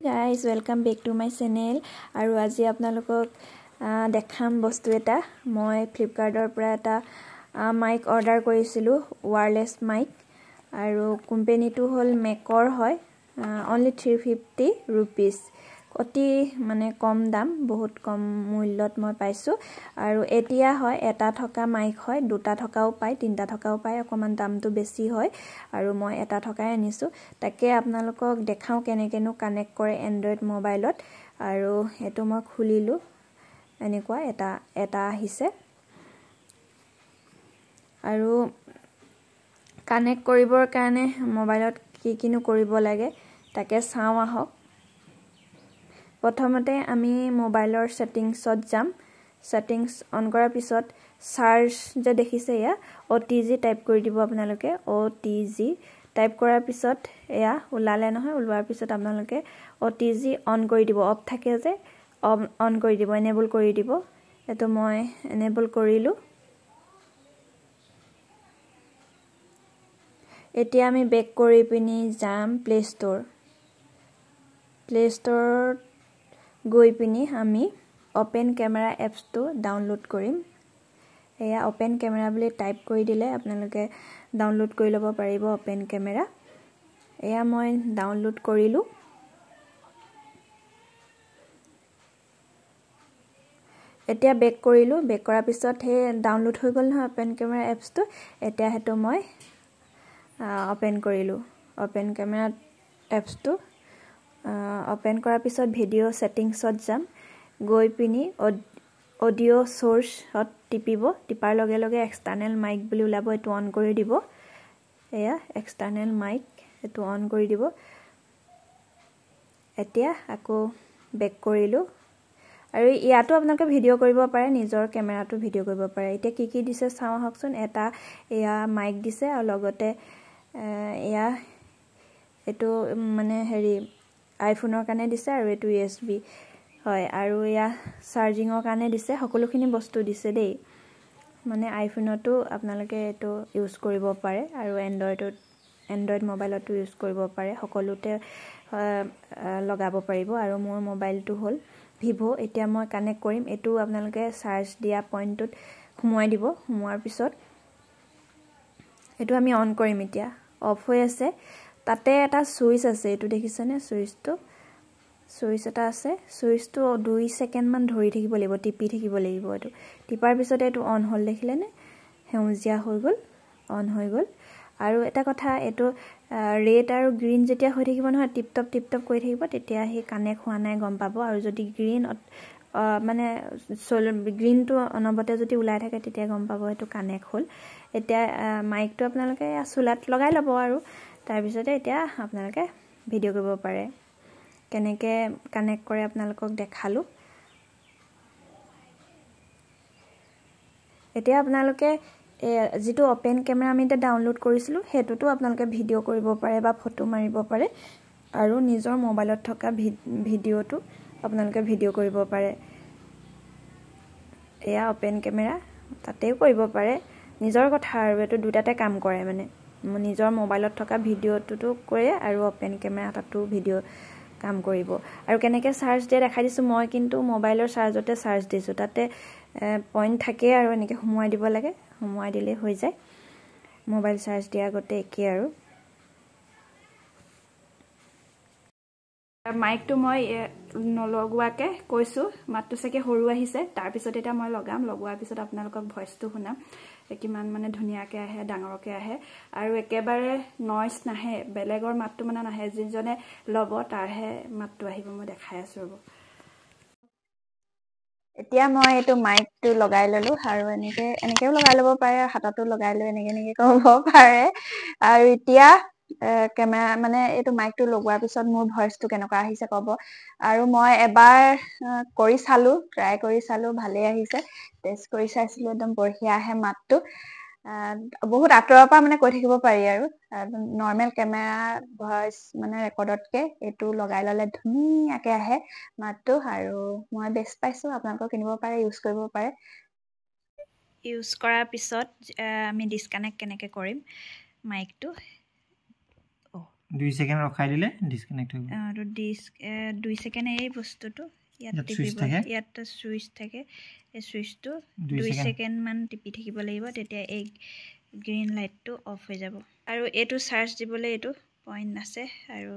guys, welcome back to my channel. আৰু আজি আপোনালোকক দেখাম বস্তু এটা মই ফ্লিপকাৰ্টৰ পৰা এটা মাইক অৰ্ডাৰ কৰিছিলো ওয়্যাৰলেছ মাইক আৰু কোম্পানীটো হল মেকৰ হয় only 350 rupees অতি মানে কম দাম বহুত কম মূল্যত মই পাইছো আৰু এতিয়া হয় এটা থকা মাইক হয় দুটা থকাও পায় তিনটা থকাও পায় অকমান দামটো বেছি হয় আৰু মই এটা থকাই আনিছো তাকে আপোনালোকক দেখাও কেনেকেনো কানেক্ট কৰে এন্ড্ৰইড মোবাইলত আৰু এটো মই খুলিলো এনেকুৱা এটা আহিছে আৰু কানেক্ট কৰিবৰ কাৰণে মোবাইলত কিনো কৰিব লাগে তাকে চাও আহক প্ৰথমতে আমি মোবাইলৰ সেটিংছত যাম সেটিংস অন কৰাৰ পিছত সাৰ্চ যে দেখিছে ইয়া OTG টাইপ কৰি দিব আপোনালোকে OTG টাইপ কৰাৰ পিছত এয়া উলালে নহয় উলোৱাৰ পিছত আপোনালোকে OTG অন কৰি দিব অফ থাকে যে অন কৰি দিব এনেবল কৰি দিব এটো মই এনেবল কৰিলো এতিয়া আমি বেক কৰি পিনি যাম প্লে ষ্টৰ গৈ পিনি আমি ওপেন ক্যামেৰা এপছ টো ডাউনলোড কৰিম এয়া ওপেন ক্যামেৰা বুলি টাইপ কৰি দিলে আপোনালোকে ডাউনলোড কৰি লব পাৰিব ওপেন ক্যামেৰা এয়া মই ডাউনলোড কৰিলো এতিয়া বেক কৰিলো বেক কৰাৰ পিছত হে ডাউনলোড হৈ গল নহয় ওপেন ক্যামেৰা এপছ টো এতিয়া হেতু মই ওপেন কৰিলো ওপেন ক্যামেৰা এপছ টো ওপেন কৰাৰ পিছত ভিডিও সেটিংছত যাম গৈ পিনি অডিও সোৰ্সত টিপিব টিপাৰ লগে লগে এক্সটাৰ্নাল মাইক বুলি ওলাব এটো অন কৰি দিব এয়া এক্সটাৰ্নাল মাইক এটো অন কৰি দিব এতিয়া আকৌ বেক কৰিলো আৰু ইয়াতো আপোনালোকে ভিডিও কৰিব পাৰে নিজৰ ক্যামেৰাটো ভিডিও কৰিব পাৰে এতিয়া কি দিছে চাও হকচোন এটা এয়া মাইক দিছে আৰু লগতে এয়া এটো মানে হেৰি আইফোনৰ কাৰণে দিছে আৰু এটো USB হয় আৰু এয়া চাৰ্জিংৰ কাৰণে দিছে সকলোখিনি বস্তু দিছে দেই মানে আইফোনতো আপোনালোকে এটো ইউজ কৰিব পাৰে আৰু এন্ড্ৰইড মোবাইলতো ইউজ কৰিব পাৰে সকলোতে লগাব পাৰিব আৰু মোৰ মোবাইলটো হল Vivo এতিয়া মই কানেক্ট কৰিম এটো আপোনালোকে চাৰ্জ দিয়া পইণ্টত ঘুমাই দিব ঘুমাৰ পিছত এটো আমি অন কৰিম এতিয়া অফ হৈ আছে তাতে এটা সুইচ আছে এটো দেখিছনে সুইচ এটা আছে সুইচটো 2 সেকেন্ড মান ধৰি থাকিব লাগিব টিপি থাকিব লাগিব এটো টিপাৰ পিছত এটো অন হল দেখিলেনে হেউজিয়া হৈ গল অন হৈ গল আৰু এটা কথা এটো ৰেড আৰু গ্ৰীন যেতিয়া হৈ থাকিব নহয় টিপ টপ কৰি থাকিব তেতিয়া হে কানেক্ট হোৱা নাই গম পাব আৰু যদি গ্ৰীন মানে গ্ৰীন টো অনবতে যদি উলাই থাকে তেতিয়া গম পাব এটো কানেক্ট হল এতিয়া মাইকটো আপোনালোকে চুলাত লগাই লব আৰু তাৰ পিছতে এতিয়া আপোনালোকে ভিডিও কৰিব পাৰে কেনেকে কানেক্ট কৰে আপোনালোকক দেখালো এতিয়া আপোনালোকে যেটো ওপেন ক্যামেৰা আমি ডাউনলোড কৰিছিলো হেতুটো আপোনালোকে ভিডিও কৰিব পাৰে বা ফটো মাৰিব পাৰে আৰু নিজৰ মোবাইলত থকা ভিডিওটো আপোনালোকে ভিডিও কৰিব পাৰে এয়া ওপেন ক্যামেৰা তাতেও কৰিব পাৰে নিজৰ কথা আৰু এটো দুটাতে কাম কৰে মানে নিজৰ মোবাইলত থকা ভিডিওটো কৰে আৰু ওপেন ক্যামেৰা তাতো ভিডিও কাম কৰিব আৰু কেনেকে চাৰ্জ দিয়ে দেখাই দিছো মই কিন্তু মোবাইলৰ চাৰ্জতে চাৰ্জ দিছো তাতে পইণ্ট থাকে আৰু এনেকে ঘুমাই দিব লাগে ঘুমাই দিলে হৈ যায় মোবাইল চাৰ্জ দিয়া গতে একে আৰু মাইকটো মই নলগুৱাকে কৈছো মাতটো সকে হৰু আহিছে তাৰ পিছত এটা মই লগাম লগোৱাৰ পিছত আপোনালোকক ভয়েসটো শুনাম কিমান মানে ধুনিয়াকে আহে ডাঙৰকে আহে আৰু একেবাৰে নইজ নাহে বেলেগৰ মাতটো মানে নাহে যিজনে লব তাৰহে মাতটো আহিব মই দেখাই আছো ৰব এতিয়া মই এটো মাইকটো লগাই ললো আৰু এনেকেও লগাই লব পাৰে হাতটো লগাই লৈ এনেকে কৰিব পাৰে আৰু এতিয়া ক্যামেৰা মানে এটো মাইকটো লগোৱাৰ পিছত মোৰ ভয়েসটো কেনেকুৱা আহিছে কব আৰু মই এবাৰ কৰি চালো ট্ৰাই কৰি চালো ভালে আহিছে টেষ্ট কৰি চাইছিলো একদম বঢ়িয়া আহে মাতটো বহুত আতৰৰ পৰা মানে কৈ থাকিব পাৰি আৰু নৰমাল ক্যামেৰা ভয়েস মানে ৰেকৰ্ডতকে এটো লগাই ললে ধুনীয়াকে আহে মাতটো আৰু মই বেষ্ট পাইছো আপোনালোকক কিনিব পাৰে ইউজ কৰিব পাৰে ইউজ কৰাৰ পিছত আমি ডিসকানেক্ট কেনেকে কৰিম মাইকটো 2 সেকেন্ড ৰখাই দিলে ডিসকানেক্ট হৈ গ'ল আৰু 2 সেকেন্ড এই বস্তুটো ইয়াত টিপিব ইয়াত সুইচ থাকে এই সুইচটো 2 সেকেন্ড মান টিপি থাকিব লাগিব তেতিয়া এই গ্ৰীন লাইটটো অফ হৈ যাব আৰু এটো চাৰ্জ দিবলৈ এটো পইণ্ট আছে আৰু